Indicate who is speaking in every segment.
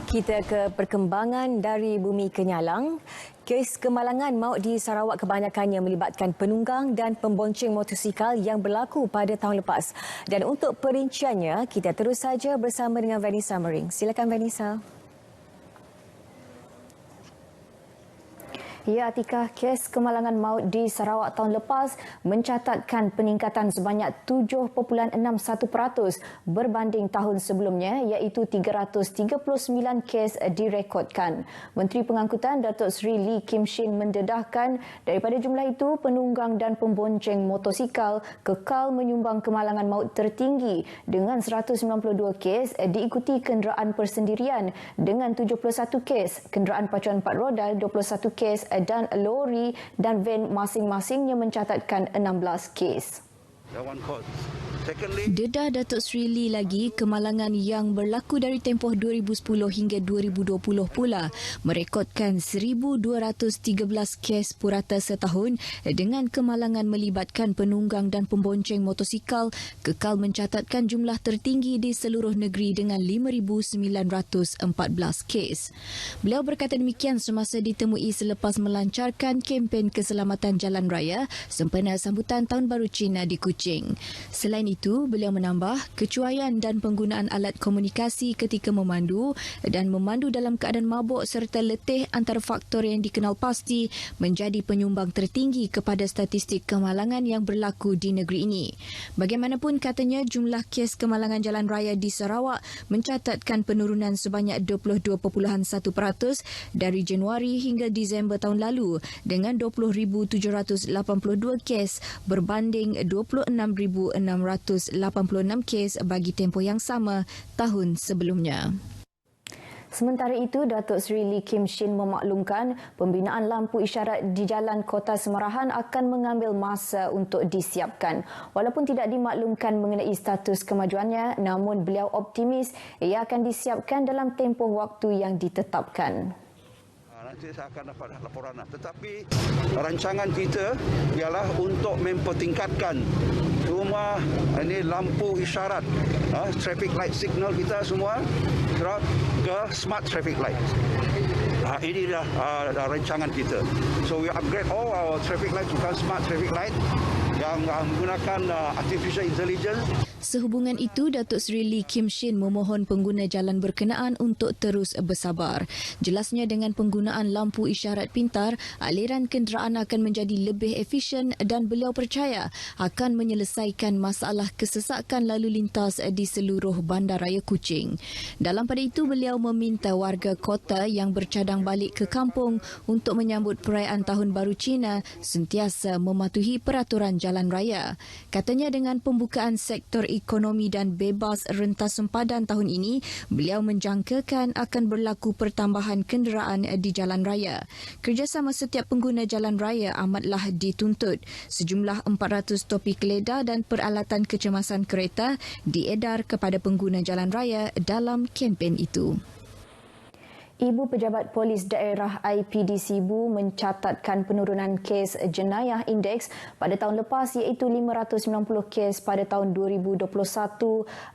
Speaker 1: Kita ke perkembangan dari bumi ke Nyalang. Kes kemalangan maut di Sarawak kebanyakannya melibatkan penunggang dan pembonceng motosikal yang berlaku pada tahun lepas. Dan untuk perinciannya, kita terus saja bersama dengan Vanessa Mering. Silakan Vanessa. Ya, Atika, kes kemalangan maut di Sarawak tahun lepas mencatatkan peningkatan sebanyak 7.61% berbanding tahun sebelumnya, iaitu 339 kes direkodkan. Menteri Pengangkutan Datuk Seri Lee Kim Shin mendedahkan daripada jumlah itu, penunggang dan pembonceng motosikal kekal menyumbang kemalangan maut tertinggi dengan 192 kes, diikuti kenderaan persendirian dengan 71 kes, kenderaan pacuan 4 roda 21 kes dan lori dan van masing-masingnya mencatatkan 16 kes.
Speaker 2: Dedah Datuk Seri Lee lagi, kemalangan yang berlaku dari tempoh 2010 hingga 2020 pula merekodkan 1,213 kes purata setahun dengan kemalangan melibatkan penunggang dan pembonceng motosikal kekal mencatatkan jumlah tertinggi di seluruh negeri dengan 5,914 kes. Beliau berkata demikian semasa ditemui selepas melancarkan kempen keselamatan jalan raya sempena sambutan Tahun Baru Cina di Kuching. Selain itu, beliau menambah kecuaian dan penggunaan alat komunikasi ketika memandu dan memandu dalam keadaan mabuk serta letih antara faktor yang dikenal pasti menjadi penyumbang tertinggi kepada statistik kemalangan yang berlaku di negeri ini. Bagaimanapun katanya, jumlah kes kemalangan jalan raya di Sarawak mencatatkan penurunan sebanyak 22.1% dari Januari hingga Disember tahun lalu dengan 20,782 kes berbanding 26,686 kes bagi tempoh yang sama tahun sebelumnya.
Speaker 1: Sementara itu, Datuk Seri Lee Kim Shin memaklumkan pembinaan lampu isyarat di Jalan Kota Semerahan akan mengambil masa untuk disiapkan. Walaupun tidak dimaklumkan mengenai status kemajuannya, namun beliau optimis ia akan disiapkan dalam tempoh waktu yang ditetapkan.
Speaker 3: Nanti saya akan dapat laporan. Tetapi rancangan kita ialah untuk mempertingkatkan semua ini lampu isyarat, traffic light signal kita semua ke smart traffic light. Ini dah rancangan kita. So we upgrade all our traffic light to smart traffic light yang menggunakan artificial intelligence.
Speaker 2: Sehubungan itu, Datuk Seri Lee Kim Shin memohon pengguna jalan berkenaan untuk terus bersabar. Jelasnya dengan penggunaan lampu isyarat pintar, aliran kenderaan akan menjadi lebih efisien dan beliau percaya akan menyelesaikan masalah kesesakan lalu lintas di seluruh bandaraya Kuching. Dalam pada itu, beliau meminta warga kota yang bercadang balik ke kampung untuk menyambut perayaan Tahun Baru Cina sentiasa mematuhi peraturan jalan raya. Katanya dengan pembukaan sektor ekonomi dan bebas rentas sempadan tahun ini, beliau menjangkakan akan berlaku pertambahan kenderaan di jalan raya. Kerjasama setiap pengguna jalan raya amatlah dituntut. Sejumlah 400 topi keledar dan peralatan kecemasan kereta diedar kepada pengguna jalan raya dalam kempen itu.
Speaker 1: Ibu Pejabat Polis Daerah IPD Sibu mencatatkan penurunan kes jenayah indeks pada tahun lepas iaitu 590 kes pada tahun 2021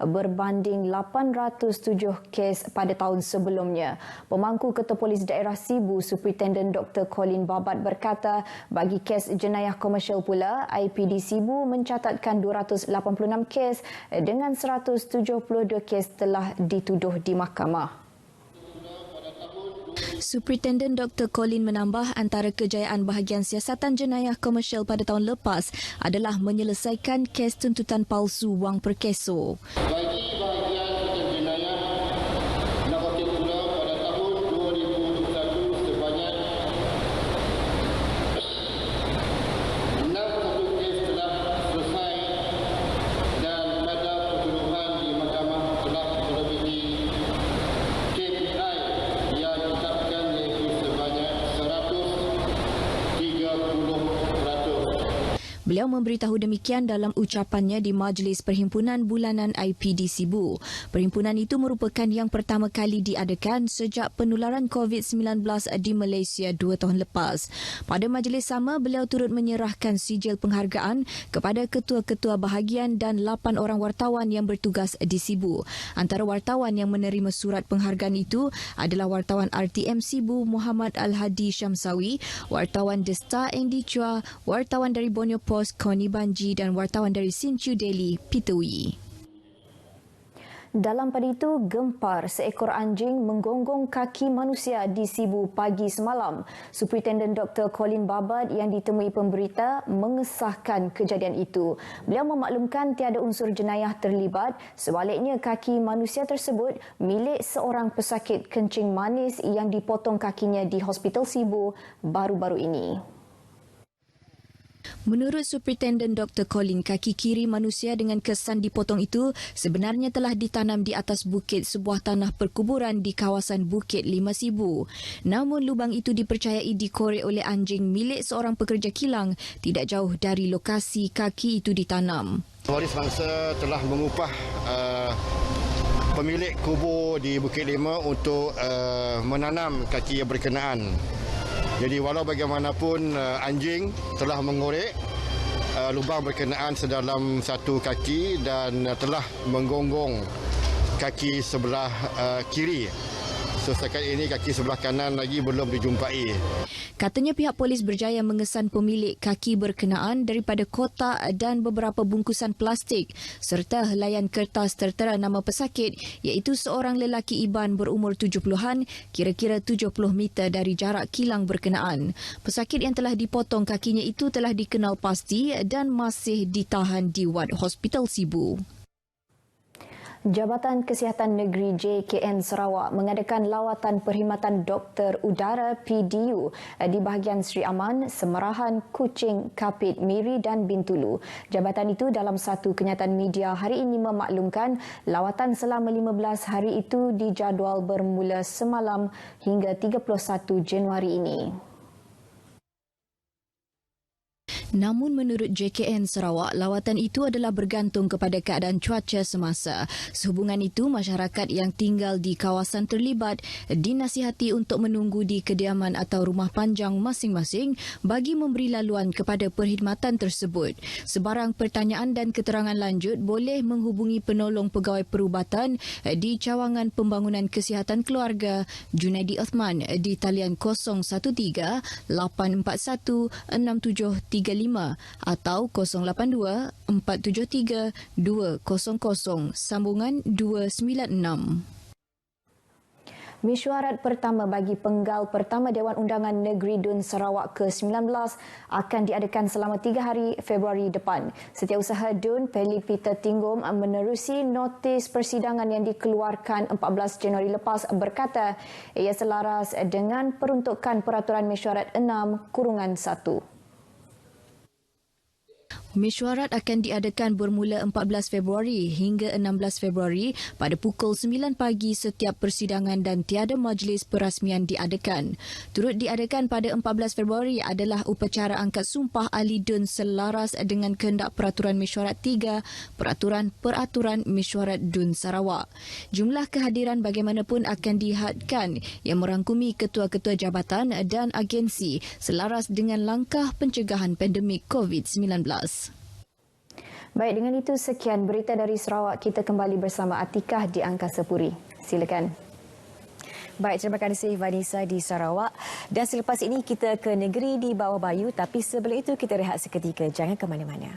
Speaker 1: berbanding 807 kes pada tahun sebelumnya. Pemangku Ketua Polis Daerah Sibu, Superintendent Dr. Colin Babat berkata bagi kes jenayah komersial pula, IPD Sibu mencatatkan 286 kes dengan 172 kes telah dituduh di mahkamah.
Speaker 2: Superintendent Dr. Colin menambah antara kejayaan bahagian siasatan jenayah komersial pada tahun lepas adalah menyelesaikan kes tuntutan palsu wang perkeso.
Speaker 4: Bagi bahagian jenayah narkotik pula pada tahun 2021 sebanyak 61 kes telah selesai dan pada pertuduhan di mahkamah telah melebihi KPI yang ditetapkan iaitu sebanyak 130%.
Speaker 2: Beliau memberitahu demikian dalam ucapannya di Majlis Perhimpunan Bulanan IPD Sibu. Perhimpunan itu merupakan yang pertama kali diadakan sejak penularan COVID-19 di Malaysia 2 tahun lepas. Pada majlis sama, beliau turut menyerahkan sijil penghargaan kepada ketua-ketua bahagian dan 8 orang wartawan yang bertugas di Sibu. Antara wartawan yang menerima surat penghargaan itu adalah wartawan RTM Sibu Muhammad Al-Hadi Syamsawi, wartawan The Star Andy Chua, wartawan dari Borneo Post Connie Banji dan wartawan dari Sinchu Daily Peter Wee.
Speaker 1: Dalam pada itu, gempar seekor anjing menggonggong kaki manusia di Sibu pagi semalam. Superintendent Dr. Colin Babat yang ditemui pemberita mengesahkan kejadian itu. Beliau memaklumkan tiada unsur jenayah terlibat. Sebaliknya, kaki manusia tersebut milik seorang pesakit kencing manis yang dipotong kakinya di Hospital Sibu baru-baru ini.
Speaker 2: Menurut Superintendent Dr. Colin, kaki kiri manusia dengan kesan dipotong itu sebenarnya telah ditanam di atas bukit sebuah tanah perkuburan di kawasan Bukit Lima Sibu. Namun lubang itu dipercayai dikorek oleh anjing milik seorang pekerja kilang tidak jauh dari lokasi kaki itu ditanam.
Speaker 5: Waris bangsa telah mengupah pemilik kubur di Bukit Lima untuk menanam kaki yang berkenaan. Jadi walau bagaimanapun anjing telah mengorek lubang berkenaan sedalam satu kaki dan telah menggonggong kaki sebelah kiri. So setakat ini kaki sebelah kanan lagi belum dijumpai.
Speaker 2: Katanya pihak polis berjaya mengesan pemilik kaki berkenaan daripada kotak dan beberapa bungkusan plastik serta helaian kertas tertera nama pesakit iaitu seorang lelaki Iban berumur 70-an kira-kira 70 meter dari jarak kilang berkenaan. Pesakit yang telah dipotong kakinya itu telah dikenal pasti dan masih ditahan di wad Hospital Sibu.
Speaker 1: Jabatan Kesihatan Negeri JKN Sarawak mengadakan lawatan perkhidmatan doktor udara PDU di bahagian Sri Aman, Semerahan, Kuching, Kapit, Miri dan Bintulu. Jabatan itu dalam satu kenyataan media hari ini memaklumkan lawatan selama 15 hari itu dijadual bermula semalam hingga 31 Januari ini.
Speaker 2: Namun menurut JKN Sarawak, lawatan itu adalah bergantung kepada keadaan cuaca semasa. Sehubungan itu, masyarakat yang tinggal di kawasan terlibat dinasihati untuk menunggu di kediaman atau rumah panjang masing-masing bagi memberi laluan kepada perkhidmatan tersebut. Sebarang pertanyaan dan keterangan lanjut boleh menghubungi penolong pegawai perubatan di Cawangan Pembangunan Kesihatan Keluarga Junaidi Othman di talian 013 841 6735 atau 082 473 200 sambungan 296.
Speaker 1: Mesyuarat pertama bagi penggal pertama Dewan Undangan Negeri Dun Sarawak ke-19 akan diadakan selama 3 hari Februari depan. Setiausaha Dun, Peli Peter Tinggom menerusi notis persidangan yang dikeluarkan 14 Januari lepas berkata ia selaras dengan peruntukan Peraturan Mesyuarat 6/1.
Speaker 2: Mesyuarat akan diadakan bermula 14 Februari hingga 16 Februari pada pukul 9 pagi setiap persidangan dan tiada majlis perasmian diadakan. Turut diadakan pada 14 Februari adalah upacara angkat sumpah ahli Dun selaras dengan kehendak Peraturan Mesyuarat 3, Peraturan Mesyuarat Dun Sarawak. Jumlah kehadiran bagaimanapun akan dihadkan yang merangkumi ketua-ketua jabatan dan agensi selaras dengan langkah pencegahan pandemik COVID-19.
Speaker 1: Baik, dengan itu sekian berita dari Sarawak. Kita kembali bersama Atikah di Angkasa Puri. Silakan.
Speaker 6: Baik, terima kasih Vanessa di Sarawak. Dan selepas ini kita ke negeri di bawah bayu. Tapi sebelum itu kita rehat seketika. Jangan ke mana-mana.